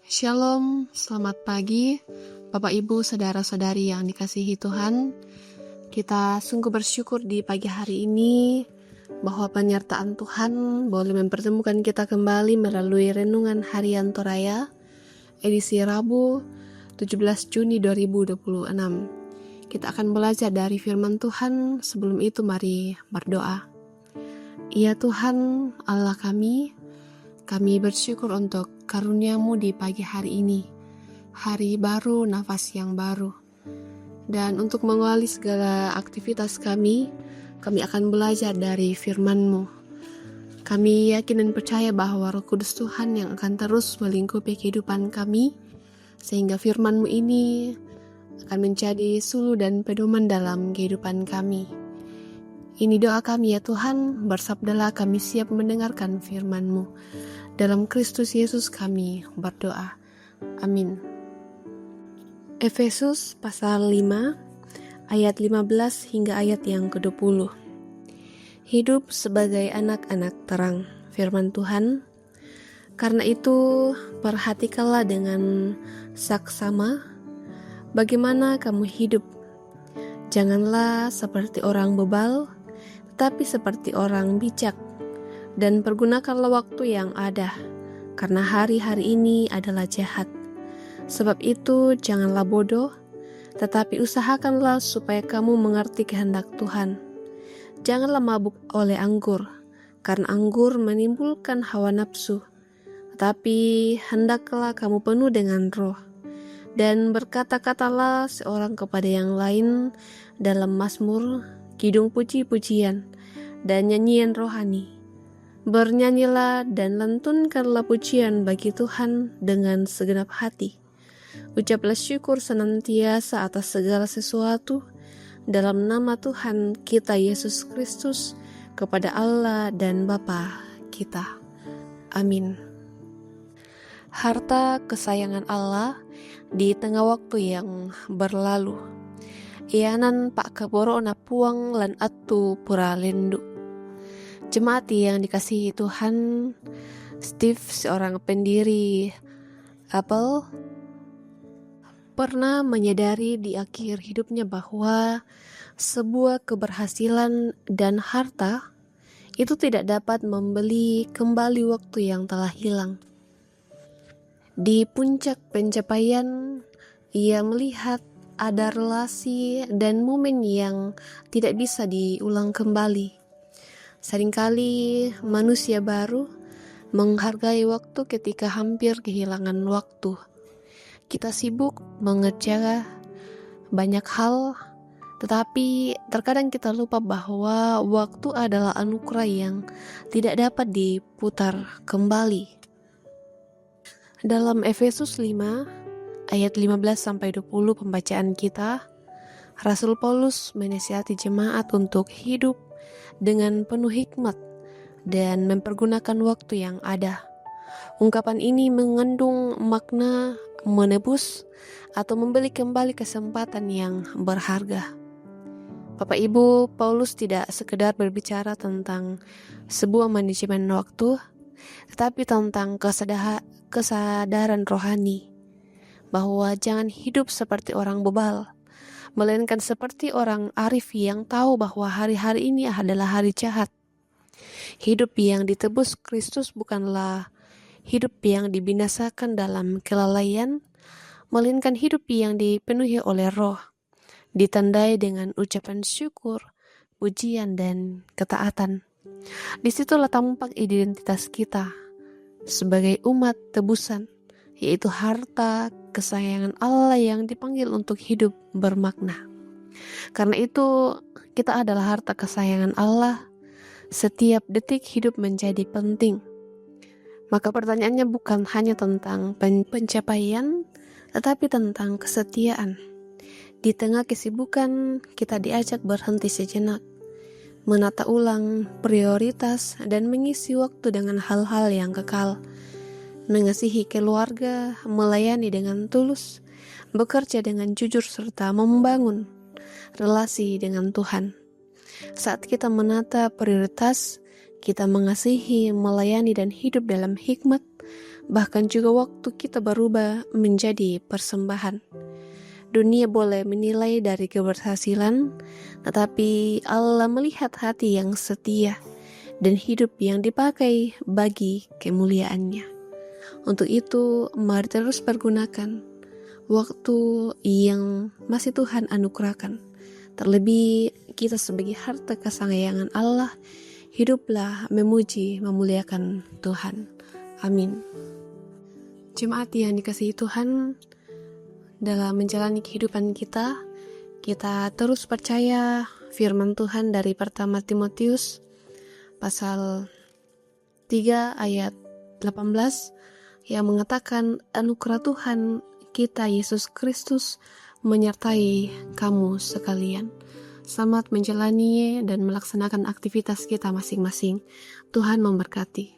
Shalom, selamat pagi Bapak Ibu saudara-saudari yang dikasihi Tuhan. Kita sungguh bersyukur di pagi hari ini bahwa penyertaan Tuhan boleh mempertemukan kita kembali melalui renungan harian Toraya edisi Rabu 17 Juni 2026. Kita akan belajar dari firman Tuhan. Sebelum itu mari berdoa. Ya Tuhan Allah kami bersyukur untuk karunia-Mu di pagi hari ini, hari baru, nafas yang baru. Dan untuk mengawali segala aktivitas kami akan belajar dari firman-Mu. Kami yakin dan percaya bahwa Roh Kudus Tuhan yang akan terus melingkupi kehidupan kami, sehingga firman-Mu ini akan menjadi suluh dan pedoman dalam kehidupan kami. Ini doa kami ya Tuhan, bersabdalah kami siap mendengarkan firman-Mu. Dalam Kristus Yesus kami berdoa. Amin. Efesus pasal 5 ayat 15 hingga ayat yang ke-20. Hidup sebagai anak-anak terang, firman Tuhan. Karena itu perhatikanlah dengan saksama bagaimana kamu hidup. Janganlah seperti orang bebal, tetapi seperti orang bijak. Dan pergunakanlah waktu yang ada, karena hari-hari ini adalah jahat. Sebab itu janganlah bodoh, tetapi usahakanlah supaya kamu mengerti kehendak Tuhan. Janganlah mabuk oleh anggur, karena anggur menimbulkan hawa nafsu. Tetapi hendaklah kamu penuh dengan Roh. Dan berkata-katalah seorang kepada yang lain dalam mazmur, kidung puji-pujian, dan nyanyian rohani. Bernyanyilah dan lantunkanlah pujian bagi Tuhan dengan segenap hati. Ucaplah syukur senantiasa atas segala sesuatu dalam nama Tuhan kita Yesus Kristus kepada Allah dan Bapa kita. Amin. Harta kesayangan Allah di tengah waktu yang berlalu. Ianan pak keboro na puang lan atu pura lendu. Jemaat yang dikasihi Tuhan, Steve, seorang pendiri Apple, pernah menyadari di akhir hidupnya bahwa sebuah keberhasilan dan harta itu tidak dapat membeli kembali waktu yang telah hilang. Di puncak pencapaian, ia melihat ada relasi dan momen yang tidak bisa diulang kembali. Seringkali manusia baru menghargai waktu ketika hampir kehilangan waktu. Kita sibuk mengerjakan banyak hal, tetapi terkadang kita lupa bahwa waktu adalah anugerah yang tidak dapat diputar kembali. Dalam Efesus 5 ayat 15-20 pembacaan kita, Rasul Paulus menasihati jemaat untuk hidup dengan penuh hikmat dan mempergunakan waktu yang ada. Ungkapan ini mengandung makna menebus atau membeli kembali kesempatan yang berharga. Bapak Ibu, Paulus tidak sekedar berbicara tentang sebuah manajemen waktu, tetapi tentang kesadaran rohani bahwa jangan hidup seperti orang bebal, melainkan seperti orang arif yang tahu bahwa hari-hari ini adalah hari jahat. Hidup yang ditebus Kristus bukanlah hidup yang dibinasakan dalam kelalaian, melainkan hidup yang dipenuhi oleh Roh, ditandai dengan ucapan syukur, pujian, dan ketaatan. Disitulah tampak identitas kita sebagai umat tebusan, yaitu harta kesayangan Allah yang dipanggil untuk hidup bermakna. Karena itu, kita adalah harta kesayangan Allah. Setiap detik hidup menjadi penting. Maka pertanyaannya bukan hanya tentang pencapaian, tetapi tentang kesetiaan. Di tengah kesibukan, kita diajak berhenti sejenak, menata ulang prioritas dan mengisi waktu dengan hal-hal yang kekal. Mengasihi keluarga, melayani dengan tulus, bekerja dengan jujur serta membangun relasi dengan Tuhan. Saat kita menata prioritas, kita mengasihi, melayani dan hidup dalam hikmat, bahkan juga waktu kita berubah menjadi persembahan. Dunia boleh menilai dari keberhasilan, tetapi Allah melihat hati yang setia dan hidup yang dipakai bagi kemuliaannya. Untuk itu, mari terus pergunakan waktu yang masih Tuhan anugerahkan. Terlebih kita sebagai harta kesayangan Allah, hiduplah memuji, memuliakan Tuhan. Amin. Jemaat yang dikasihi Tuhan, dalam menjalani kehidupan kita terus percaya firman Tuhan dari pertama Timotius pasal 3 ayat 18 yang mengatakan anugerah Tuhan kita Yesus Kristus menyertai kamu sekalian. Selamat menjalani dan melaksanakan aktivitas kita masing-masing. Tuhan memberkati.